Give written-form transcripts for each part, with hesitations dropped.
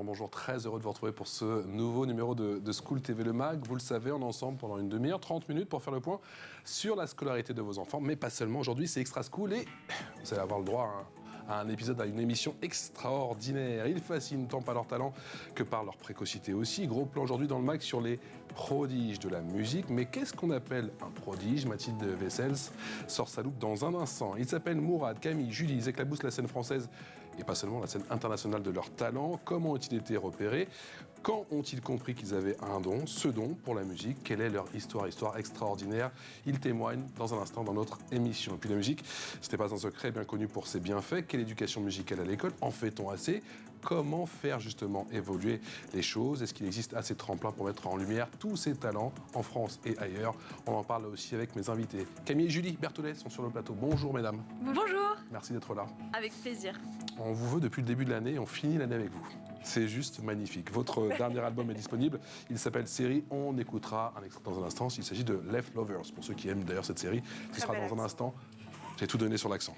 bonjour, très heureux de vous retrouver pour ce nouveau numéro de School TV Le Mag. Vous le savez, on est ensemble pendant une demi-heure, 30 minutes pour faire le point sur la scolarité de vos enfants, mais pas seulement. Aujourd'hui, c'est Extra School et vous allez avoir le droit à un épisode, à une émission extraordinaire. Ils fascinent tant par leur talent que par leur précocité aussi. Gros plan aujourd'hui dans le mag sur les prodiges de la musique. Mais qu'est-ce qu'on appelle un prodige? Mathilde Wessels sort sa loupe dans un instant. Ils s'appellent Mourad, Camille, Julie, ils éclaboussent la scène française et pas seulement la scène internationale de leur talent. Comment ont-ils été repérés? Quand ont-ils compris qu'ils avaient un don, ce don pour la musique? Quelle est leur histoire extraordinaire? Ils témoignent dans un instant dans notre émission. Et puis la musique, ce n'est pas un secret, bien connu pour ses bienfaits. Quelle éducation musicale à l'école? En fait-on assez? Comment faire justement évoluer les choses? Est-ce qu'il existe assez de tremplins pour mettre en lumière tous ces talents en France et ailleurs? On en parle aussi avec mes invités. Camille et Julie Berthollet sont sur le plateau. Bonjour mesdames. Bonjour. Merci d'être là. Avec plaisir. On vous veut depuis le début de l'année et on finit l'année avec vous. C'est juste magnifique. Votre dernier album est disponible. Il s'appelle Série. On écoutera un extrait dans un instant. Il s'agit de Left Lovers. Pour ceux qui aiment d'ailleurs cette série, ce sera dans un instant. J'ai tout donné sur l'accent.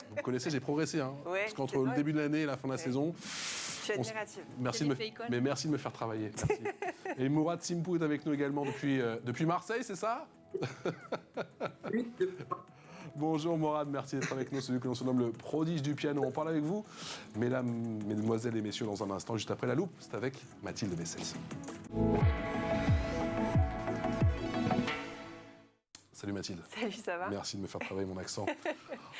Vous me connaissez, j'ai progressé. Hein, ouais, parce qu'entre le début de l'année et la fin de la saison... Je suis admirative. Merci de me faire travailler. Merci. Et Mourad Simpou est avec nous également depuis Marseille, c'est ça? Oui. Bonjour Mourad, merci d'être avec nous, celui que l'on se nomme le prodige du piano. On parle avec vous, mesdames, mesdemoiselles et messieurs, dans un instant, juste après la loupe, c'est avec Mathilde Wessels. Salut Mathilde. Salut, ça va? Merci de me faire travailler mon accent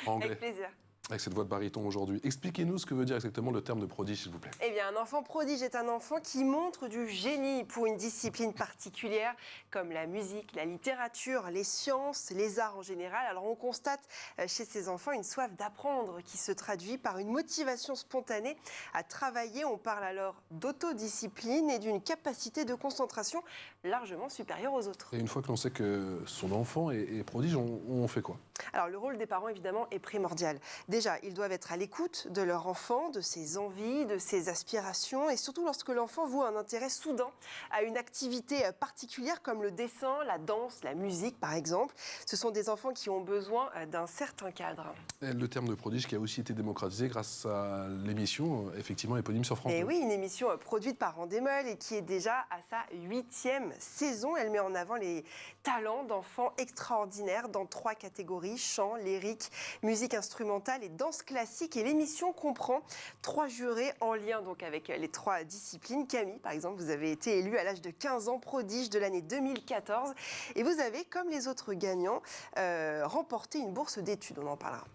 anglais. Avec plaisir. Avec cette voix de baryton aujourd'hui. Expliquez-nous ce que veut dire exactement le terme de prodige, s'il vous plaît. Eh bien, un enfant prodige est un enfant qui montre du génie pour une discipline particulière, comme la musique, la littérature, les sciences, les arts en général. Alors, on constate chez ces enfants une soif d'apprendre qui se traduit par une motivation spontanée à travailler. On parle alors d'autodiscipline et d'une capacité de concentration largement supérieure aux autres. Et une fois que l'on sait que son enfant est prodige, on fait quoi? Alors, le rôle des parents, évidemment, est primordial. Déjà, ils doivent être à l'écoute de leur enfant, de ses envies, de ses aspirations, et surtout lorsque l'enfant voue un intérêt soudain à une activité particulière comme le dessin, la danse, la musique, par exemple. Ce sont des enfants qui ont besoin d'un certain cadre. Et le terme de prodige qui a aussi été démocratisé grâce à l'émission, effectivement, éponyme sur France 2. Et oui, une émission produite par Randemol et qui est déjà à sa 8e saison. Elle met en avant les talents d'enfants extraordinaires dans 3 catégories: chant, lyrique, musique instrumentale et danse classique. Et l'émission comprend 3 jurés en lien donc avec les 3 disciplines. Camille, par exemple, vous avez été élue à l'âge de 15 ans prodige de l'année 2014 et vous avez, comme les autres gagnants, remporté une bourse d'études. On en parlera.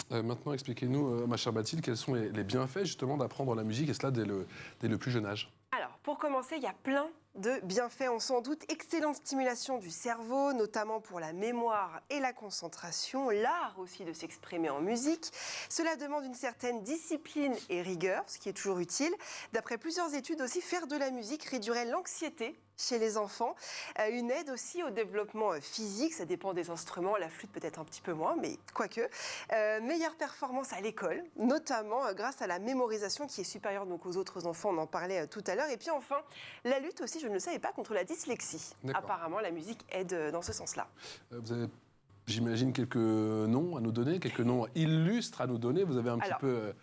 Maintenant, expliquez-nous, ma chère Mathilde, quels sont les bienfaits justement d'apprendre la musique, et cela dès le plus jeune âge? Alors, pour commencer, il y a plein de bienfaits, on s'en doute. Excellente stimulation du cerveau, notamment pour la mémoire et la concentration. L'art aussi de s'exprimer en musique. Cela demande une certaine discipline et rigueur, ce qui est toujours utile. D'après plusieurs études aussi, faire de la musique réduirait l'anxiété chez les enfants. Une aide aussi au développement physique, ça dépend des instruments, la flûte peut-être un petit peu moins, mais quoique. Meilleure performance à l'école, notamment grâce à la mémorisation qui est supérieure donc aux autres enfants, on en parlait tout à l'heure. Et puis enfin, la lutte aussi, je ne le savais pas, contre la dyslexie. Apparemment, la musique aide dans ce sens-là. Vous avez, j'imagine, quelques noms à nous donner, quelques noms illustres à nous donner. Vous avez un petit peu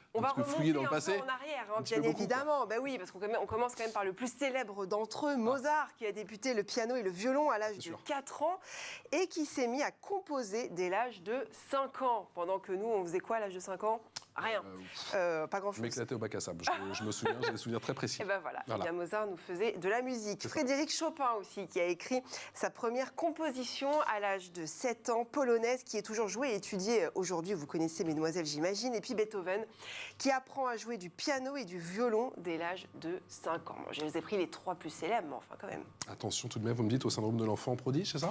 fouillé dans le passé. On va remonter en arrière, bien évidemment. Ben oui, parce qu'on commence quand même par le plus célèbre d'entre eux, Mozart, qui a débuté le piano et le violon à l'âge de 4 ans et qui s'est mis à composer dès l'âge de 5 ans. Pendant que nous, on faisait quoi à l'âge de 5 ans? Rien, pas grand-chose. Je m'éclatais au bac à sable, je me souviens, j'ai des souvenirs très précis. Et ben voilà. Et bien Mozart nous faisait de la musique. Frédéric Chopin aussi, qui a écrit sa première composition à l'âge de 7 ans, polonaise, qui est toujours jouée et étudiée aujourd'hui. Vous connaissez Mesdemoiselles, j'imagine. Et puis Beethoven, qui apprend à jouer du piano et du violon dès l'âge de 5 ans. Bon, je les ai pris les 3 plus célèbres, mais enfin quand même. Attention tout de même, vous me dites au syndrome de l'enfant prodige, c'est ça?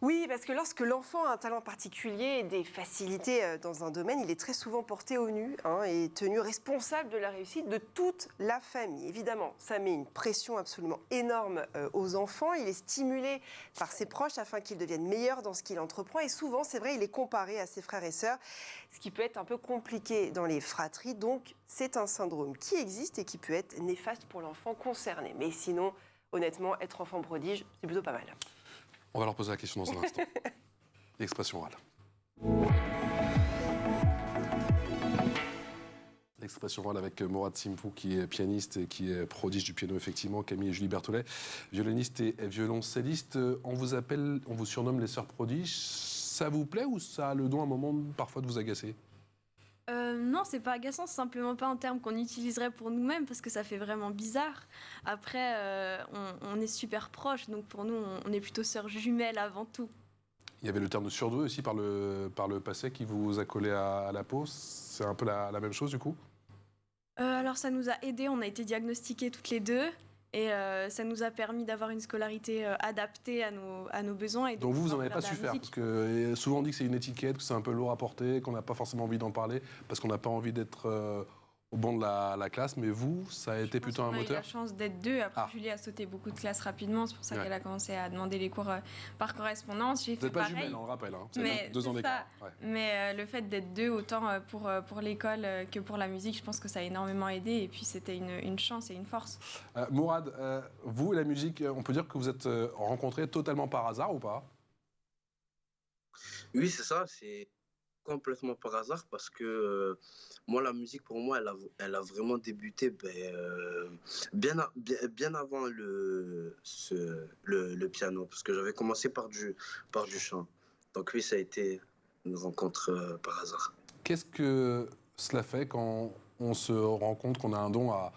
Oui, parce que lorsque l'enfant a un talent particulier et des facilités dans un domaine, il est très souvent porté au nu et tenu responsable de la réussite de toute la famille. Évidemment, ça met une pression absolument énorme aux enfants. Il est stimulé par ses proches afin qu'ils deviennent meilleurs dans ce qu'il entreprend. Et souvent, c'est vrai, il est comparé à ses frères et sœurs, ce qui peut être un peu compliqué dans les fratries. Donc, c'est un syndrome qui existe et qui peut être néfaste pour l'enfant concerné. Mais sinon, honnêtement, être enfant prodige, c'est plutôt pas mal. On va leur poser la question dans un instant. L'expression orale. Expression orale avec Mourad Simpou, qui est pianiste et qui est prodige du piano, effectivement. Camille et Julie Berthollet, violoniste et violoncelliste. On vous surnomme les sœurs prodiges. Ça vous plaît ou ça a le don à un moment parfois de vous agacer? Non, c'est pas agaçant, c'est simplement pas un terme qu'on utiliserait pour nous-mêmes parce que ça fait vraiment bizarre. Après, on est super proches, donc pour nous, on est plutôt sœurs jumelles avant tout. Il y avait le terme de surdoué aussi par le passé qui vous a collé à la peau. C'est un peu la même chose du coup? Alors ça nous a aidés, on a été diagnostiqués toutes les deux et ça nous a permis d'avoir une scolarité adaptée à nos besoins. Et Donc vous n'en avez pouvoir pas de la su faire, musique. parce que souvent on dit que c'est une étiquette, que c'est un peu lourd à porter, qu'on n'a pas forcément envie d'en parler, parce qu'on n'a pas envie d'être au banc de la classe, mais vous, ça a été plutôt un On a eu moteur? la chance d'être deux. Après, Ah. Julie a sauté beaucoup de classes rapidement. C'est pour ça Ouais. qu'elle a commencé à demander les cours par correspondance. J'ai Vous fait n'êtes pas pareil. jumelles, on le rappelle, hein. Vous avez Mais 2 ans c'est d'écart. ça. Ouais. Mais le fait d'être deux, autant pour l'école que pour la musique, je pense que ça a énormément aidé. Et puis, c'était une chance et une force. Mourad, vous et la musique, on peut dire que vous êtes rencontrés totalement par hasard ou pas? Oui, c'est ça, c'est complètement par hasard parce que moi, la musique, pour moi, elle a vraiment débuté bien avant le piano, parce que j'avais commencé par du chant. Donc oui, ça a été une rencontre par hasard. Qu'est-ce que cela fait quand on se rend compte qu'on a un don alors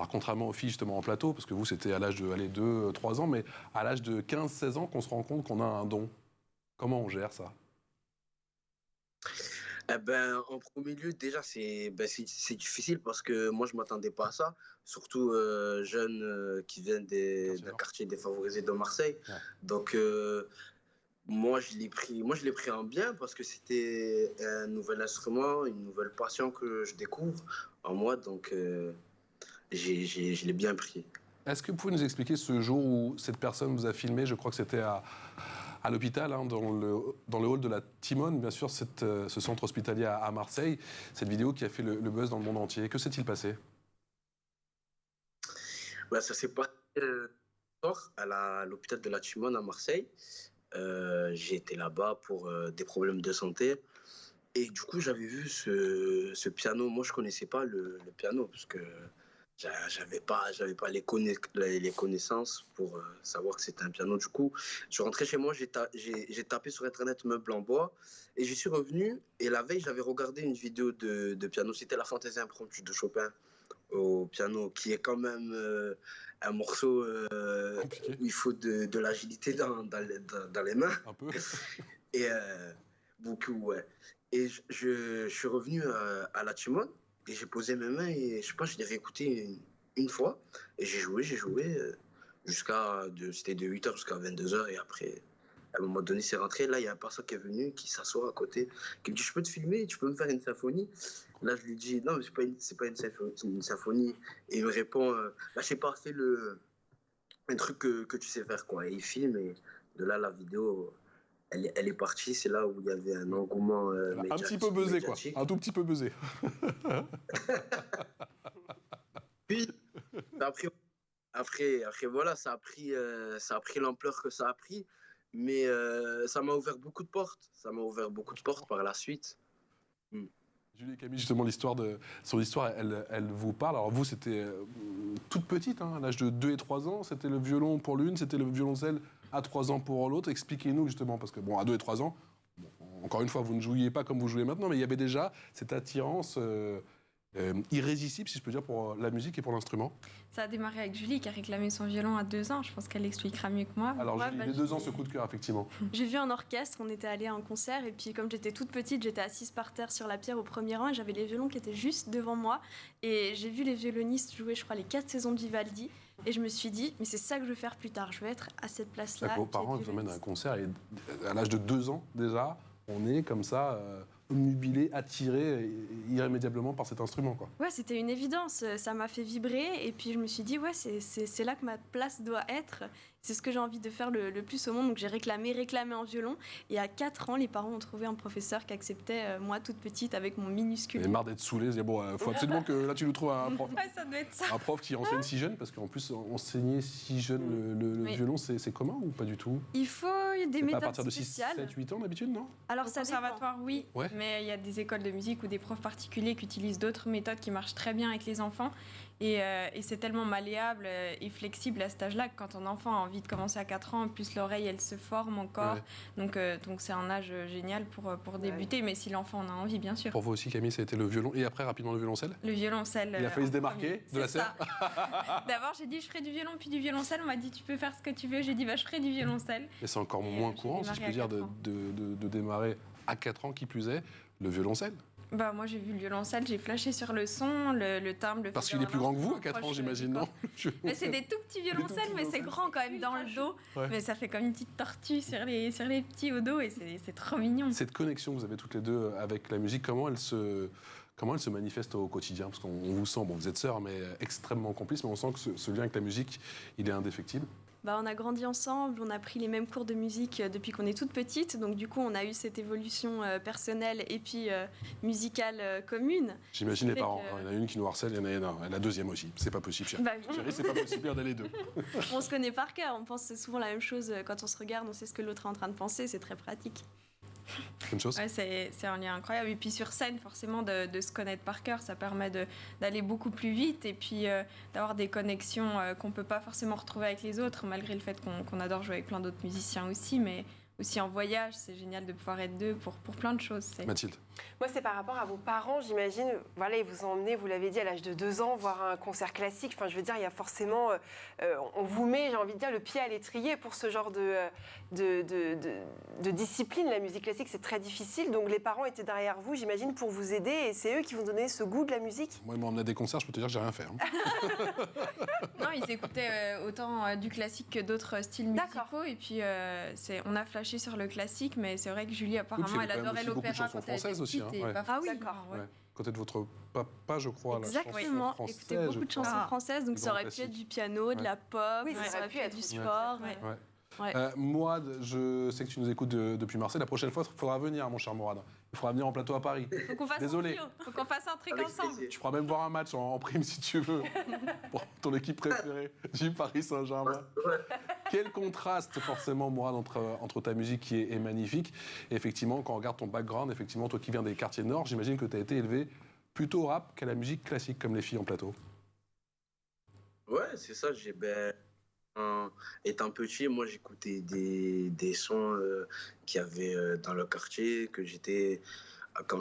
contrairement aux filles justement en plateau, parce que vous c'était à l'âge de 2-3 ans, mais à l'âge de 15-16 ans qu'on se rend compte qu'on a un don. Comment on gère ça? Eh ben, en premier lieu, déjà, c'est difficile parce que moi, je ne m'attendais pas à ça. Surtout jeune qui vient d'un quartier défavorisé de Marseille. Ouais. Donc, moi, je l'ai pris en bien parce que c'était un nouvel instrument, une nouvelle passion que je découvre en moi. Donc, je l'ai bien pris. Est-ce que vous pouvez nous expliquer ce jour où cette personne vous a filmé? Je crois que c'était à l'hôpital, hein, dans le hall de la Timone, bien sûr, ce centre hospitalier à Marseille. Cette vidéo qui a fait le buzz dans le monde entier. Que s'est-il passé? Ben, ça s'est passé à l'hôpital de la Timone à Marseille. J'ai été là-bas pour des problèmes de santé. Et du coup, j'avais vu ce piano. Moi, je ne connaissais pas le piano parce que j'avais pas les connaissances pour savoir que c'était un piano. Du coup, je suis rentré chez moi, j'ai tapé sur Internet meuble en bois et j'y suis revenu. Et la veille, j'avais regardé une vidéo de piano. C'était la Fantaisie impromptue de Chopin au piano, qui est quand même un morceau où il faut de l'agilité dans les mains. Un peu. Et beaucoup, ouais. Et je suis revenu à la Timone et j'ai posé mes mains et je sais pas, je l'ai réécouté une fois et j'ai joué c'était de 8h jusqu'à 22h et après, à un moment donné, c'est rentré. Là, il y a un personne qui est venu, qui s'assoit à côté, qui me dit, je peux te filmer, tu peux me faire une symphonie? Là, je lui dis, non, mais c'est pas une symphonie. Et il me répond, bah, je sais pas, fais un truc que tu sais faire, quoi. Et il filme et de là, la vidéo... Elle est partie, c'est là où il y avait un engouement Un petit peu buzzé, quoi. Un tout petit peu buzzé. Puis, après, voilà, ça a pris l'ampleur que ça a pris, mais ça m'a ouvert beaucoup de portes. Ça m'a ouvert beaucoup de portes par la suite. Julie et Camille, justement, son histoire, elle vous parle. Alors vous, c'était toute petite, hein, à l'âge de 2 et 3 ans. C'était le violon pour l'une, c'était le violoncelle à 3 ans pour l'autre. Expliquez-nous, justement, parce que, bon, à 2 et 3 ans, bon, encore une fois, vous ne jouiez pas comme vous jouez maintenant, mais il y avait déjà cette attirance irrésistible, si je peux dire, pour la musique et pour l'instrument. Ça a démarré avec Julie qui a réclamé son violon à 2 ans. Je pense qu'elle l'expliquera mieux que moi. Alors, Moi, Julie, les 2 ans, ce coup de cœur, effectivement. J'ai vu un orchestre, on était allé à un concert et puis comme j'étais toute petite, j'étais assise par terre sur la pierre au premier rang et j'avais les violons qui étaient juste devant moi et j'ai vu les violonistes jouer, je crois, les 4 saisons de Vivaldi et je me suis dit, mais c'est ça que je veux faire plus tard, je veux être à cette place-là. Vos parents vous emmènent à un concert et à l'âge de 2 ans, déjà, on est comme ça, obnubilé, attiré irrémédiablement par cet instrument, quoi. Ouais, c'était une évidence, ça m'a fait vibrer et puis je me suis dit, ouais, c'est là que ma place doit être C'est ce que j'ai envie de faire le plus au monde. Donc j'ai réclamé en violon. Et à 4 ans, les parents ont trouvé un professeur qui acceptait moi toute petite avec mon minuscule. Et marre d'être saoulé, se dire bon, faut absolument que là tu nous trouves un prof. Ouais, ça doit être ça. Un prof qui enseigne si jeune, parce qu'en plus enseigner si jeune le Oui. violon, c'est commun ou pas du tout? Il faut des C'est pas à méthodes partir de 6, spéciales. 7, 8 ans d'habitude, non? Alors Au ça dépend. conservatoire, oui, Ouais. mais il y a des écoles de musique ou des profs particuliers qui utilisent d'autres méthodes qui marchent très bien avec les enfants. Et c'est tellement malléable et flexible à cet âge-là que quand un enfant a envie de commencer à 4 ans, en plus l'oreille, elle se forme encore. Ouais. Donc c'est un âge génial pour débuter, mais si l'enfant en a envie, bien sûr. Pour vous aussi, Camille, ça a été le violon et après rapidement le violoncelle? Le violoncelle. Il a failli se en démarquer premier. de la C'est serre. ça. D'abord, j'ai dit je ferai du violon puis du violoncelle. On m'a dit tu peux faire ce que tu veux. J'ai dit je ferai du violoncelle. Et c'est encore Et moins j'ai courant, si je peux démarré à dire, 4 ans. de démarrer à 4 ans, qui plus est, le violoncelle. Bah, moi, j'ai vu le violoncelle, j'ai flashé sur le son, le timbre, le Parce fait qu'il est plus d'avoir grand que vous à un 4 ans, proche j'imagine, du non? corps. Mais c'est des tout petits violoncelles, mais c'est grand quand même dans le dos. Ouais. Mais ça fait comme une petite tortue sur les petits au dos et c'est trop mignon. Cette connexion que vous avez toutes les deux avec la musique, comment elle se manifeste au quotidien? Parce qu'on vous sent, bon, vous êtes sœurs, mais extrêmement complices, mais on sent que ce lien avec la musique, il est indéfectible. Bah, on a grandi ensemble, on a pris les mêmes cours de musique depuis qu'on est toute petite. Donc du coup, on a eu cette évolution personnelle et puis musicale commune. J'imagine les fait parents. que- Il y en a une qui nous harcèle, il y en a une, la deuxième aussi. C'est pas possible, chérie. Bah oui. Chérie, c'est pas possible, il y en a les deux. On se connaît par cœur, on pense souvent la même chose quand on se regarde, on sait ce que l'autre est en train de penser, c'est très pratique. Bonne chose. Ouais, c'est un lien incroyable. Et puis sur scène, forcément, de se connaître par cœur, ça permet d'aller beaucoup plus vite et puis d'avoir des connexions qu'on ne peut pas forcément retrouver avec les autres, malgré le fait qu'on adore jouer avec plein d'autres musiciens aussi. Mais aussi en voyage, c'est génial de pouvoir être deux pour plein de choses. Mathilde. Moi, c'est par rapport à vos parents, j'imagine. Voilà, ils vous ont emmené, vous l'avez dit, à l'âge de 2 ans, voir un concert classique. Enfin, je veux dire, il y a forcément... on vous met, j'ai envie de dire, le pied à l'étrier pour ce genre de discipline. La musique classique, c'est très difficile. Donc, les parents étaient derrière vous, j'imagine, pour vous aider. Et c'est eux qui vous donnaient ce goût de la musique. Moi, ils m'ont emmené à des concerts, je peux te dire que j'ai rien fait. Hein. Non, ils écoutaient autant du classique que d'autres styles D'accord. musicaux. Et puis, on a flashé sur le classique, mais c'est vrai que Julie, apparemment, puis il y elle avait quand même adorait aussi beaucoup de l'opéra chansons quand elle était françaises aussi, petite. hein, Et ouais. pas Ah oui. forcément, D'accord. ouais. Ouais. Côté de votre papa, je crois, la Exactement, chanson française. écouter beaucoup de chansons Ah. françaises, donc Du ça grand aurait pu classique. être du piano, de la pop, Oui, ça aurait pu être du aussi. sport. Ouais. Ouais. Ouais. Mourad, je sais que tu nous écoutes depuis Marseille. La prochaine fois, il faudra venir, mon cher Mourad. Il faudra venir en plateau à Paris. Faut qu'on fasse Désolé. un trio. Faut qu'on fasse un truc Avec ensemble. plaisir. Tu pourras même voir un match en prime si tu veux. Pour ton équipe préférée, du Paris Saint-Germain. Quel contraste, forcément, Mourad, entre ta musique qui est magnifique. Et effectivement, quand on regarde ton background, effectivement, toi qui viens des quartiers nord, j'imagine que tu as été élevé plutôt au rap qu'à la musique classique, comme les filles en plateau. Ouais, c'est ça. Étant petit, moi, j'écoutais des sons qu'il y avait dans le quartier, quand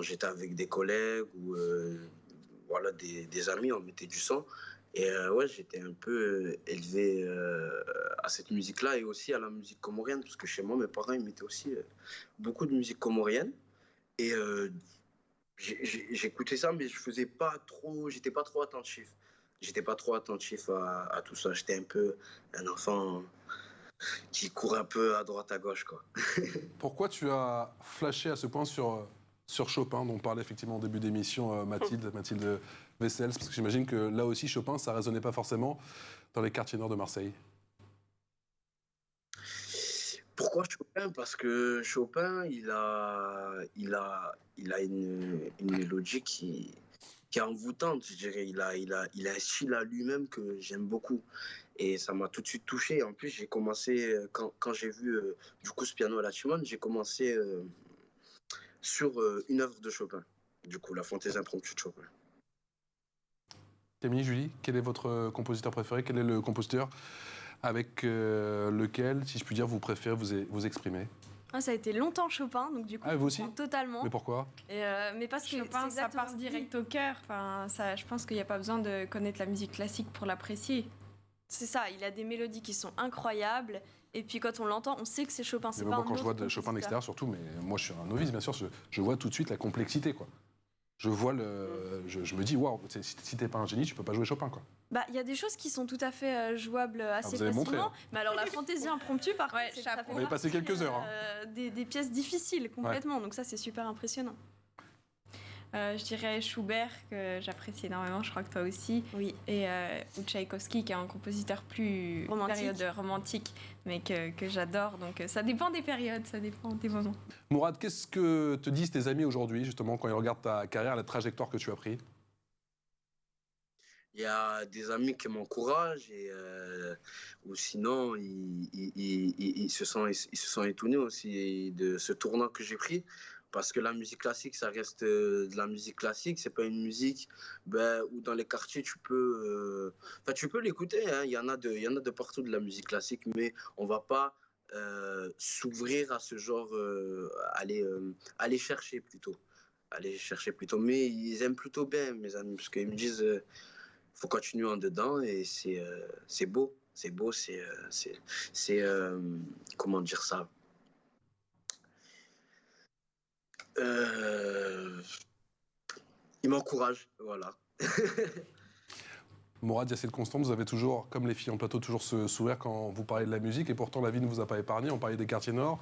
j'étais avec des collègues ou voilà, des amis, on mettait du son. Et ouais, j'étais un peu élevé à cette musique-là et aussi à la musique comorienne, parce que chez moi, mes parents, ils mettaient aussi beaucoup de musique comorienne. Et j'écoutais ça, mais j'étais pas trop attentif. J'étais pas trop attentif à tout ça. J'étais un peu un enfant qui courait un peu à droite à gauche, quoi. Pourquoi tu as flashé à ce point sur Chopin, dont on parlait effectivement au début d'émission, Mathilde Vessels, parce que j'imagine que là aussi, Chopin, ça résonnait pas forcément dans les quartiers nord de Marseille. Pourquoi Chopin? Parce que Chopin, il a une mélodie qui est envoûtante, je dirais. Il a un style à lui-même que j'aime beaucoup. Et ça m'a tout de suite touché. En plus, j'ai commencé, quand j'ai vu du coup ce piano à la Timone, j'ai commencé sur une œuvre de Chopin. Du coup, la fantaisie impromptue de Chopin. Camille, Julie, quel est votre compositeur préféré? Quel est le compositeur avec lequel, si je puis dire, vous préférez vous exprimer? Ah, ça a été longtemps Chopin, donc du coup, Ah, vous aussi? totalement. Mais pourquoi? Mais parce que Chopin, c'est ça exactement part ce qu'il dit. direct au cœur. Enfin, je pense qu'il n'y a pas besoin de connaître la musique classique pour l'apprécier. C'est ça, il a des mélodies qui sont incroyables. Et puis quand on l'entend, on sait que c'est Chopin. C'est Mais pas moi, un quand je vois autre de Chopin de compositeur. l'extérieur, surtout, mais moi je suis un novice, bien sûr, je vois tout de suite la complexité, quoi. Je vois je me dis, waouh, si t'es pas un génie, tu peux pas jouer Chopin, quoi. Bah, il y a des choses qui sont tout à fait jouables assez vous avez montré, facilement. hein. Mais alors la fantaisie impromptue, par Ouais, contre, c'est chapeau. ça fait On avait passé partie, quelques heures, hein. des pièces difficiles complètement. Donc ça, c'est super impressionnant. Je dirais Schubert, que j'apprécie énormément, je crois que toi aussi. Oui. Et ou Tchaïkovski, qui est un compositeur plus période romantique, mais que j'adore. Donc ça dépend des périodes, ça dépend des moments. Mourad, qu'est-ce que te disent tes amis aujourd'hui, justement, quand ils regardent ta carrière, la trajectoire que tu as prise? Il y a des amis qui m'encouragent ou sinon ils se sont étonnés aussi de ce tournant que j'ai pris parce que la musique classique ça reste de la musique classique, c'est pas une musique où dans les quartiers tu peux l'écouter, hein, il y en a de partout de la musique classique, mais on va pas s'ouvrir à ce genre, aller chercher plutôt. Mais ils aiment plutôt bien, mes amis, parce qu'ils me disent faut continuer en dedans et c'est beau. C'est beau, comment dire ça il m'encourage, voilà. Mourad, Yacine Constant, vous avez toujours, comme les filles en plateau, toujours ce sourire quand vous parlez de la musique, et pourtant la vie ne vous a pas épargné. On parlait des quartiers nord.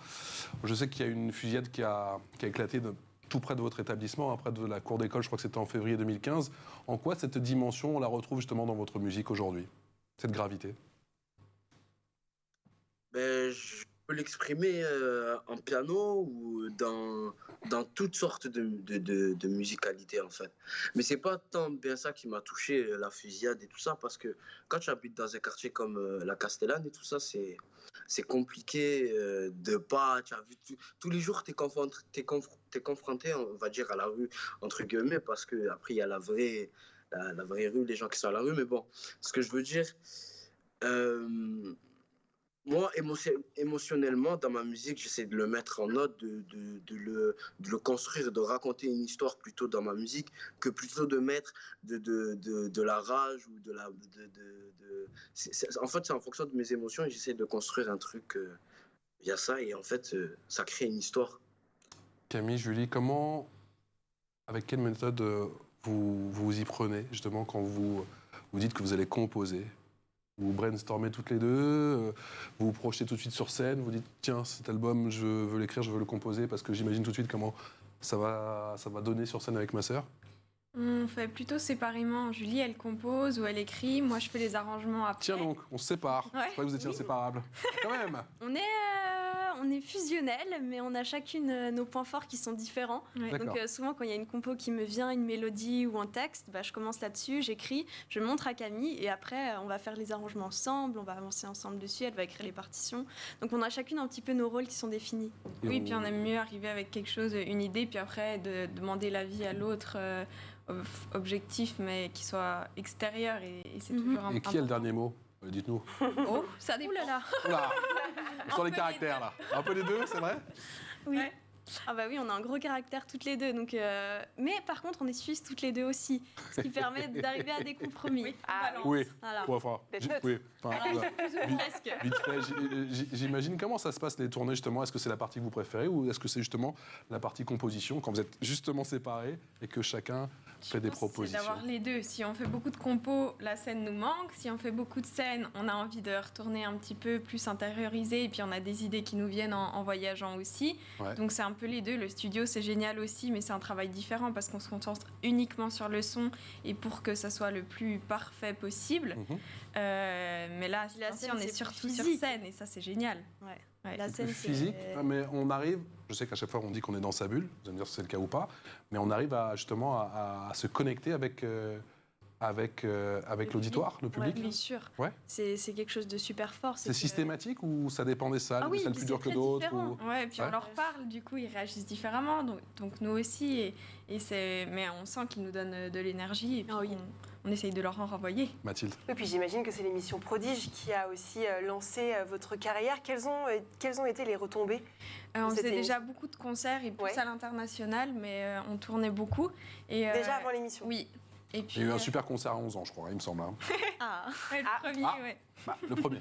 Je sais qu'il y a une fusillade qui a éclaté tout près de votre établissement, près de la cour d'école, je crois que c'était en février 2015. En quoi cette dimension, on la retrouve justement dans votre musique aujourd'hui, cette gravité? Je peux l'exprimer en piano ou dans toutes sortes de musicalité en fait. Mais c'est pas tant bien ça qui m'a touché, la fusillade et tout ça, parce que quand tu habites dans un quartier comme la Castellane et tout ça, c'est compliqué de pas. Tu as vu, tous les jours, tu es confronté, on va dire, à la rue, entre guillemets, parce qu'après, il y a la vraie rue, les gens qui sont à la rue. Mais bon, ce que je veux dire, moi, émotionnellement, dans ma musique, j'essaie de le mettre en note, de le construire, de raconter une histoire plutôt dans ma musique, que plutôt de mettre de la rage ou de la... En fait, c'est en fonction de mes émotions et j'essaie de construire un truc via ça et en fait, ça crée une histoire. Camille, Julie, avec quelle méthode vous y prenez, justement, quand vous dites que vous allez composer? Vous brainstormez toutes les deux, vous vous projetez tout de suite sur scène, vous dites tiens, cet album, je veux l'écrire, je veux le composer, parce que j'imagine tout de suite comment ça va donner sur scène avec ma sœur. On fait plutôt séparément. Julie, elle compose ou elle écrit. Moi, je fais les arrangements après. Tiens donc, on se sépare. Ouais. Je croyais que vous étiez inséparables. Quand même. On est fusionnels, mais on a chacune nos points forts qui sont différents. Ouais. Donc souvent, quand il y a une compo qui me vient, une mélodie ou un texte, je commence là-dessus, j'écris, je montre à Camille, et après, on va faire les arrangements ensemble, on va avancer ensemble dessus, elle va écrire les partitions. Donc on a chacune un petit peu nos rôles qui sont définis. Oui, puis on aime mieux arriver avec quelque chose, une idée, puis après de demander l'avis à l'autre, objectif, mais qui soit extérieur, et c'est toujours important. Et qui a le dernier mot? Dites-nous. Oh, ça dépend. Ouh là là. Oula. Sur les caractères, là. Un peu les deux, c'est vrai? Oui. Ouais. Ah bah oui, on a un gros caractère toutes les deux. Donc, mais par contre, on est suisses toutes les deux aussi, ce qui permet d'arriver à des compromis. Oui, Oui. Voilà. Ouais, enfin, oui. Enfin, voilà. Presque. Vite fait, j'imagine comment ça se passe les tournées justement. Est-ce que c'est la partie que vous préférez ou est-ce que c'est justement la partie composition quand vous êtes justement séparés et que chacun fait des propositions? C'est d'avoir les deux. Si on fait beaucoup de compos, la scène nous manque. Si on fait beaucoup de scènes, on a envie de retourner un petit peu plus intériorisé et puis on a des idées qui nous viennent en voyageant aussi. Ouais. Donc c'est un peu les deux. Le studio c'est génial aussi, mais c'est un travail différent parce qu'on se concentre uniquement sur le son et pour que ça soit le plus parfait possible. Mais là, on est surtout sur scène et ça c'est génial. Ouais. La scène, c'est physique, mais on arrive, je sais qu'à chaque fois on dit qu'on est dans sa bulle, vous allez me dire si c'est le cas ou pas, mais on arrive justement à se connecter avec l'auditoire, le public. Ouais, bien sûr. Ouais. C'est quelque chose de super fort. C'est systématique ou ça dépend des salles, des salles plus dures que d'autres ou... Ouais, et puis on leur parle, du coup ils réagissent différemment, donc nous aussi, mais on sent qu'ils nous donnent de l'énergie et puis on essaye de leur en renvoyer. Mathilde. Et puis j'imagine que c'est l'émission Prodige qui a aussi lancé votre carrière. Quelles ont été les retombées? On faisait déjà beaucoup de concerts et plus à l'international, mais on tournait beaucoup. Et, déjà avant l'émission? Oui. Et puis, il y a eu un super concert à 11 ans, je crois, il me semble. Le premier, ouais. Le premier.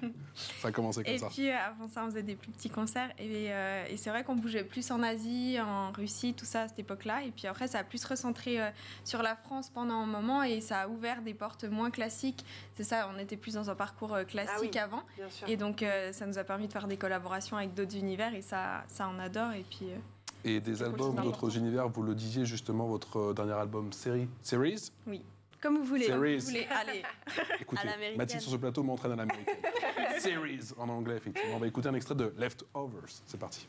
Ça a commencé comme ça. Et puis avant ça, on faisait des plus petits concerts. Et c'est vrai qu'on bougeait plus en Asie, en Russie, tout ça à cette époque-là. Et puis après, ça a plus se recentrer sur la France pendant un moment et ça a ouvert des portes moins classiques. C'est ça, on était plus dans un parcours classique avant. Bien sûr. Et donc, ça nous a permis de faire des collaborations avec d'autres univers et ça on adore. Et puis... Et des C'était cool, albums c'est d'autres important. univers, vous le disiez justement, votre dernier album Series. Comme vous voulez. Series. Vous voulez aller. Écoutez, l'américaine. Mathilde sur ce plateau m'entraîne à l'américaine. Series en anglais, effectivement. On va écouter un extrait de Leftovers. C'est parti.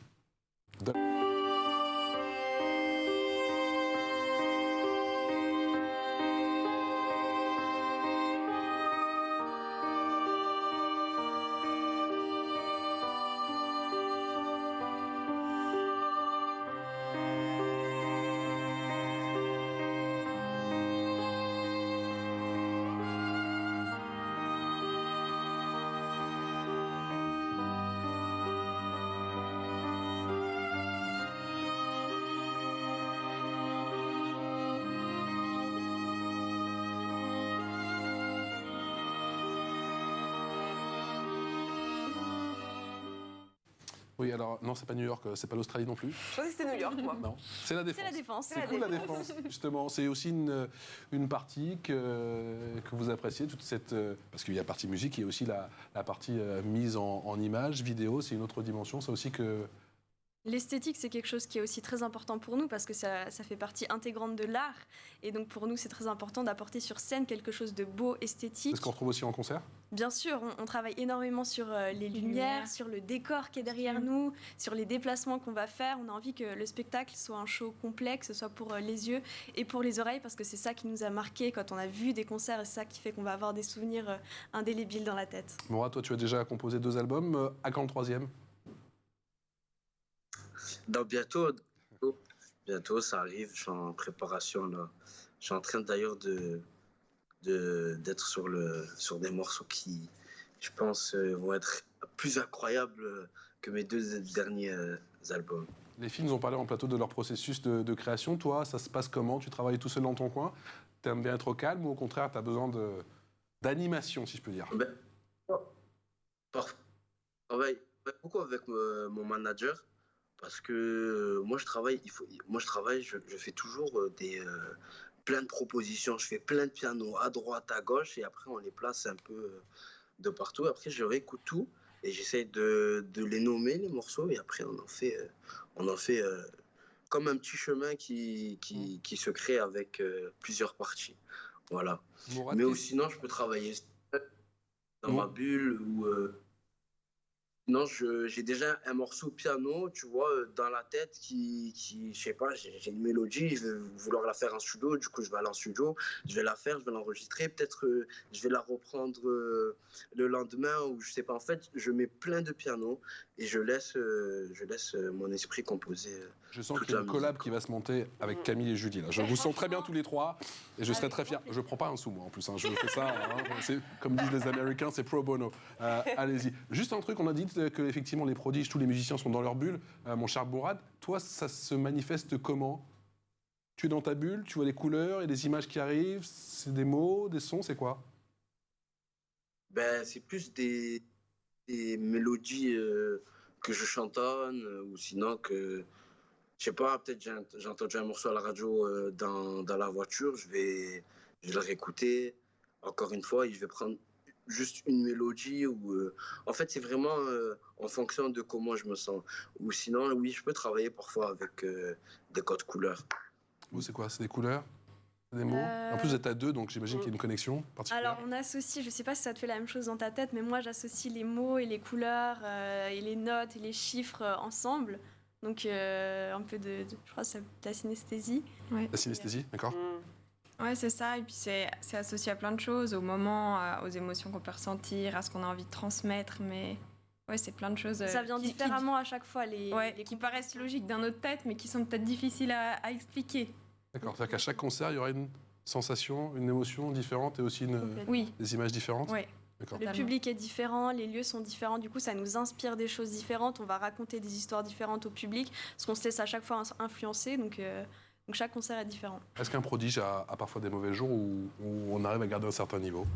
Oui, alors, non, c'est pas New York, c'est pas l'Australie non plus. Je pensais que c'était New York, moi. Non, c'est la C'est Défense. la défense. C'est cool la Défense, justement. C'est aussi une partie que vous appréciez, toute cette... parce qu'il y a la partie musique, il y a aussi la partie mise en image, vidéo, c'est une autre dimension, ça aussi que... L'esthétique, c'est quelque chose qui est aussi très important pour nous parce que ça fait partie intégrante de l'art. Et donc pour nous, c'est très important d'apporter sur scène quelque chose de beau, C'est esthétique. ce qu'on retrouve aussi en concert. Bien sûr, on travaille énormément sur les lumières, sur le décor qui est derrière nous, sur les déplacements qu'on va faire. On a envie que le spectacle soit un show complet, que ce soit pour les yeux et pour les oreilles, parce que c'est ça qui nous a marqué quand on a vu des concerts et c'est ça qui fait qu'on va avoir des souvenirs indélébiles dans la tête. Mourad, toi, tu as déjà composé 2 albums. À quand le 3e? Bientôt, ça arrive. Je suis en préparation là. Je suis en train d'ailleurs d'être sur des morceaux qui, je pense, vont être plus incroyables que mes 2 derniers albums. Les filles nous ont parlé en plateau de leur processus de création. Toi, ça se passe comment? Tu travailles tout seul dans ton coin? Tu aimes bien être au calme ou au contraire, tu as besoin d'animation, si je peux dire? Ben, je travaille beaucoup avec mon manager parce que moi je travaille, je fais toujours plein de propositions, je fais plein de pianos à droite, à gauche et après on les place un peu de partout. Après je réécoute tout et j'essaie de les nommer les morceaux et après on en fait comme un petit chemin qui se crée avec plusieurs parties. Voilà. Mourad, Mais sinon je peux travailler dans ma bulle ou non, j'ai déjà un morceau piano, tu vois, dans la tête je sais pas, j'ai une mélodie, je vais vouloir la faire en studio, du coup je vais aller en studio, je vais la faire, je vais l'enregistrer, peut-être je vais la reprendre le lendemain ou je sais pas. En fait, je mets plein de pianos et je laisse mon esprit composer. je sens toute qu'il y a la une collab musique, qui va se monter avec Camille et Julie. Là. Je vous sens très bien tous les trois et je serai très fier. Je prends pas un sou, moi, en plus. Hein. Je fais ça, hein. C'est, comme disent les Américains, c'est pro bono. Allez-y. Juste un truc, on a dit que effectivement les prodiges, tous les musiciens sont dans leur bulle. Mon cher Mourad, toi, ça se manifeste comment? Tu es dans ta bulle, tu vois des couleurs et des images qui arrivent, c'est des mots, des sons, c'est quoi? Ben, c'est plus des mélodies que je chantonne ou sinon que, je sais pas, peut-être j'ai entendu un morceau à la radio dans la voiture, je vais le réécouter encore une fois et je vais prendre juste une mélodie ou en fait c'est vraiment en fonction de comment je me sens ou sinon oui je peux travailler parfois avec des codes couleurs. Vous, c'est quoi? C'est des couleurs? Des mots? En plus, vous êtes à 2, donc j'imagine qu'il y a une connexion particulière. Alors on associe, je sais pas si ça te fait la même chose dans ta tête, mais moi j'associe les mots et les couleurs et les notes et les chiffres ensemble. Donc un peu je crois que c'est de la synesthésie. La synesthésie, d'accord? Ouais, c'est ça. Et puis c'est associé à plein de choses, au moment, aux émotions qu'on peut ressentir, à ce qu'on a envie de transmettre. Mais ouais, c'est plein de choses. Ça vient différemment à chaque fois. Qui paraissent logiques dans notre tête, mais qui sont peut-être difficiles à expliquer. D'accord, c'est-à-dire qu'à chaque concert, il y aura une sensation, une émotion différente et aussi Oui. des images différentes? Ouais. D'accord. Le public est différent, les lieux sont différents, du coup ça nous inspire des choses différentes, on va raconter des histoires différentes au public, parce qu'on se laisse à chaque fois influencer, donc chaque concert est différent. Est-ce qu'un prodige a parfois des mauvais jours où on arrive à garder un certain niveau?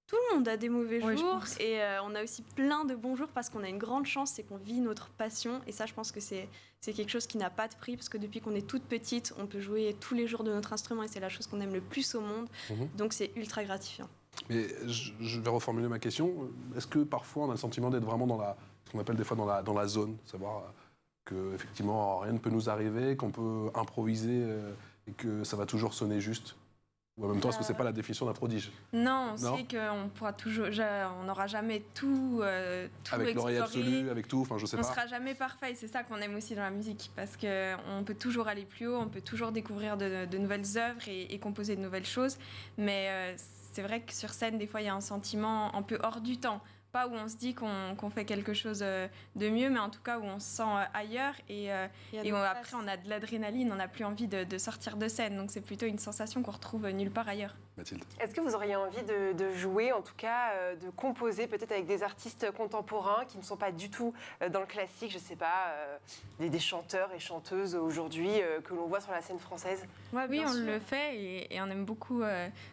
Tout le monde a des mauvais Ouais, je jours pense. et on a aussi plein de bons jours parce qu'on a une grande chance, c'est qu'on vit notre passion et ça je pense que c'est quelque chose qui n'a pas de prix parce que depuis qu'on est toute petite, on peut jouer tous les jours de notre instrument et c'est la chose qu'on aime le plus au monde, donc c'est ultra gratifiant. Mais je vais reformuler ma question. Est-ce que parfois on a le sentiment d'être vraiment ce qu'on appelle des fois dans la zone, savoir que effectivement rien ne peut nous arriver, qu'on peut improviser et que ça va toujours sonner juste? Ou en même temps, est-ce que c'est pas la définition d'un prodige? Non, on Non sait qu'on pourra toujours, on n'aura jamais tout, tout Avec l'oreille exploré. absolue, avec tout, enfin je sais On pas. sera jamais parfait, c'est ça qu'on aime aussi dans la musique, parce qu'on peut toujours aller plus haut, on peut toujours découvrir de nouvelles œuvres et composer de nouvelles choses, mais c'est vrai que sur scène, des fois, il y a un sentiment un peu hors du temps. Pas où on se dit qu'on fait quelque chose de mieux, mais en tout cas où on se sent ailleurs et après on a de l'adrénaline, on n'a plus envie de sortir de scène. Donc c'est plutôt une sensation qu'on retrouve nulle part ailleurs. Mathilde. Est-ce que vous auriez envie de jouer, en tout cas de composer peut-être avec des artistes contemporains qui ne sont pas du tout dans le classique, je ne sais pas, des chanteurs et chanteuses aujourd'hui que l'on voit sur la scène française? Ouais, oui, bien on sûr. le fait et on aime beaucoup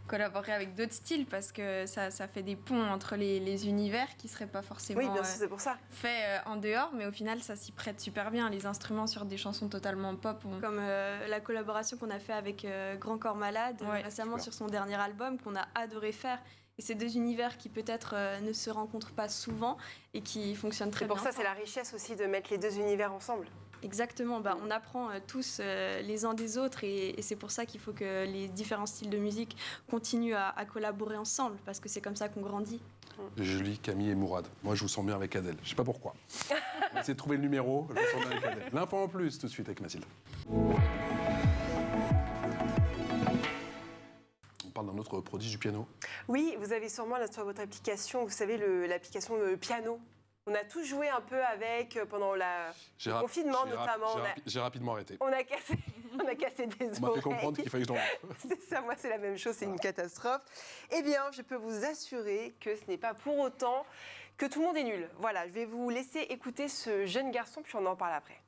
collaborer avec d'autres styles parce que ça fait des ponts entre les univers qui ne seraient pas forcément Oui, bien sûr, c'est pour ça. faits en dehors, mais au final, ça s'y prête super bien. Les instruments sur des chansons totalement pop. Comme la collaboration qu'on a fait avec Grand Corps Malade Ouais, récemment super. sur son dernier album qu'on a adoré faire. Et c'est deux univers qui peut-être ne se rencontrent pas souvent et qui fonctionnent très C'est pour bien. ça, c'est la richesse aussi de mettre les deux univers ensemble. Exactement, on apprend tous les uns des autres et c'est pour ça qu'il faut que les différents styles de musique continuent à collaborer ensemble parce que c'est comme ça qu'on grandit. Julie, Camille et Mourad. Moi, je vous sens bien avec Adèle. Je sais pas pourquoi. On va essayer de trouver le numéro. Je vous sens bien avec Adèle. L'info en plus, tout de suite avec Mathilde. On parle d'un autre prodige du piano. Oui, vous avez sûrement là sur votre application, vous savez, l'application piano. On a tous joué un peu avec pendant le confinement notamment. J'ai rapidement arrêté. On a cassé des oreilles. On m'a fait comprendre qu'il fallait que je l'enlève. C'est ça, moi c'est la même chose, c'est une catastrophe. Eh bien, je peux vous assurer que ce n'est pas pour autant que tout le monde est nul. Voilà, je vais vous laisser écouter ce jeune garçon, puis on en parle après.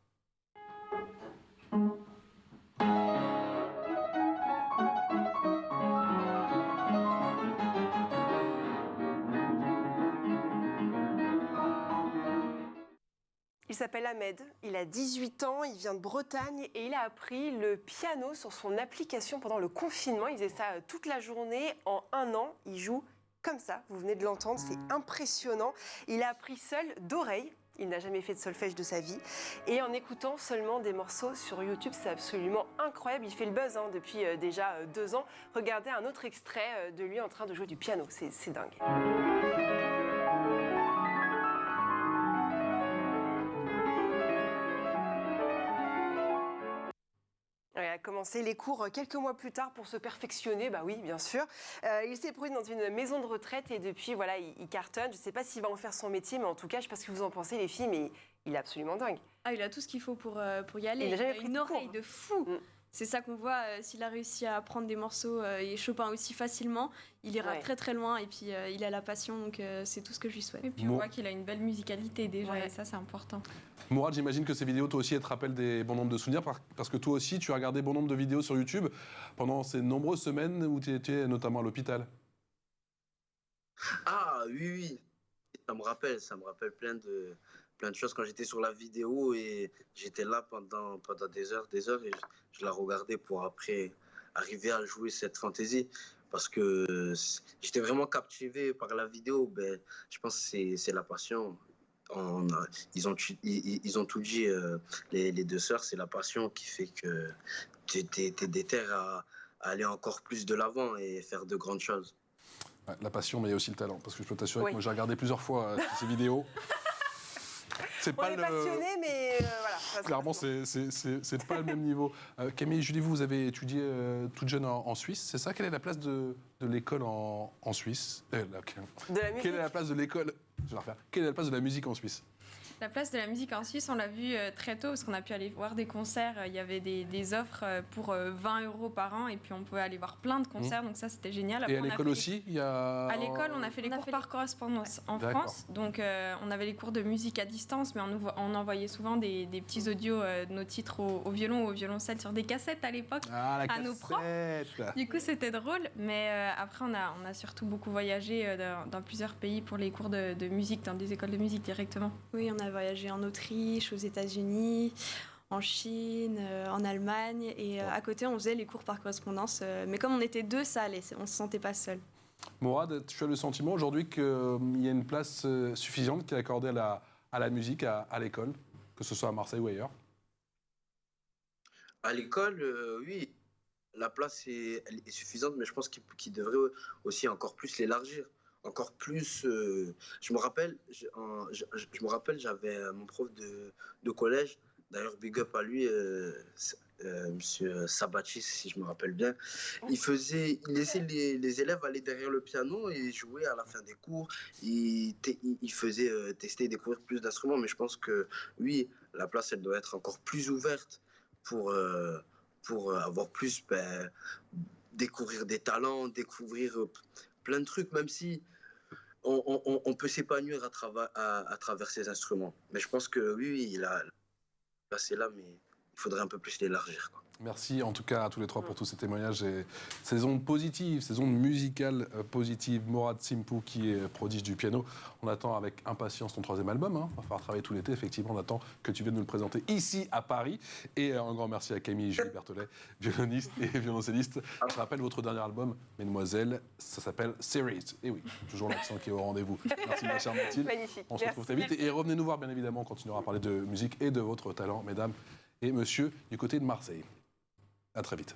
Il s'appelle Ahmed, il a 18 ans, il vient de Bretagne et il a appris le piano sur son application pendant le confinement. Il faisait ça toute la journée. En un an, il joue comme ça, vous venez de l'entendre, c'est impressionnant. Il a appris seul d'oreille, il n'a jamais fait de solfège de sa vie. Et en écoutant seulement des morceaux sur YouTube, c'est absolument incroyable. Il fait le buzz depuis déjà 2 ans. Regardez un autre extrait de lui en train de jouer du piano, c'est dingue. Il a commencé les cours quelques mois plus tard pour se perfectionner, bah oui, bien sûr. Il s'est produit dans une maison de retraite et depuis, voilà, il cartonne. Je ne sais pas s'il va en faire son métier, mais en tout cas, je ne sais pas ce que vous en pensez, les filles, mais il est absolument dingue. Ah, il a tout ce qu'il faut pour y aller. Il a jamais pris une de oreille cours. de fou. C'est ça qu'on voit, s'il a réussi à apprendre des morceaux et Chopin aussi facilement, il ira Ouais. très très loin et puis il a la passion, donc c'est tout ce que je lui souhaite. Et puis on voit qu'il a une belle musicalité déjà, Ouais. et ça c'est important. Mourad, j'imagine que ces vidéos, toi aussi, elles te rappellent des bons nombres de souvenirs parce que toi aussi, tu as regardé bon nombre de vidéos sur YouTube pendant ces nombreuses semaines où tu étais notamment à l'hôpital. Ah oui, oui, ça me rappelle plein de choses quand j'étais sur la vidéo et j'étais là pendant des heures et je la regardais pour après arriver à jouer cette fantaisie parce que j'étais vraiment captivé par la vidéo. Ben, je pense que c'est la passion. Ils ont tout dit, les deux sœurs, c'est la passion qui fait que tu es déter à aller encore plus de l'avant et faire de grandes choses. Ouais, la passion, mais il y a aussi le talent. Parce que je peux t'assurer Oui. que moi, j'ai regardé plusieurs fois ces vidéos. C'est On est passionnés, mais voilà. ça se Clairement, passe. c'est pas le même niveau. Camille et Julie, vous avez étudié toute jeune en Suisse, c'est ça? Quelle est la place de l'école en Suisse? De la musique. Quelle est la place de l'école? Je vais la refaire. Quelle est la place de la musique en Suisse? La place de la musique en Suisse, on l'a vu très tôt parce qu'on a pu aller voir des concerts. Il y avait des offres pour 20 € par an et puis on pouvait aller voir plein de concerts, donc ça c'était génial. Et Après, à on a l'école fait aussi, il y a... À l'école, on a fait les cours par correspondance en D'accord. France. Donc, on avait les cours de musique à distance, mais on envoyait souvent des petits audios de nos titres au violon ou au violoncelle sur des cassettes à l'époque. Ah, la à nos profs. cassette. Du coup, c'était drôle. Mais après, on a surtout beaucoup voyagé dans plusieurs pays pour les cours de musique, dans des écoles de musique directement. Oui, on a voyagé en Autriche, aux États-Unis, en Chine, en Allemagne. Et à côté, on faisait les cours par correspondance. Mais comme on était deux, ça allait. On ne se sentait pas seul. Mourad, tu as le sentiment aujourd'hui qu'il y a une place suffisante qui est accordée à la musique à l'école? que ce soit à Marseille ou ailleurs? À l'école, oui, la place elle est suffisante, mais je pense qu'il devrait aussi encore plus l'élargir. Encore plus. Je me rappelle, je me rappelle, j'avais mon prof de collège, d'ailleurs, big up à lui, monsieur Sabatis, si je me rappelle bien. Il laissait les élèves aller derrière le piano et jouer à la fin des cours. Il faisait tester et découvrir plus d'instruments, mais je pense que oui, la place, elle doit être encore plus ouverte pour, avoir plus, découvrir des talents, découvrir plein de trucs, même si on peut s'épanouir à travers ces instruments. Mais je pense que oui, la place est là, mais il faudrait un peu plus l'élargir, quoi. Merci en tout cas à tous les trois pour tous ces témoignages et ces ondes positives, ces ondes musicales positives. Mourad Simpou qui est prodige du piano. On attend avec impatience ton 3e album. Hein. On va falloir travailler tout l'été. Effectivement, on attend que tu viennes nous le présenter ici à Paris. Et un grand merci à Camille et Julie Berthollet, violoniste et violoncelliste. Je rappelle votre dernier album, Mesdemoiselles, ça s'appelle Series. Et oui, toujours l'accent qui est au rendez-vous. Merci ma chère Mathilde. Magnifique. On se retrouve très vite. Et revenez nous voir bien évidemment, on continuera à parler de musique et de votre talent, mesdames et messieurs, du côté de Marseille. À très vite.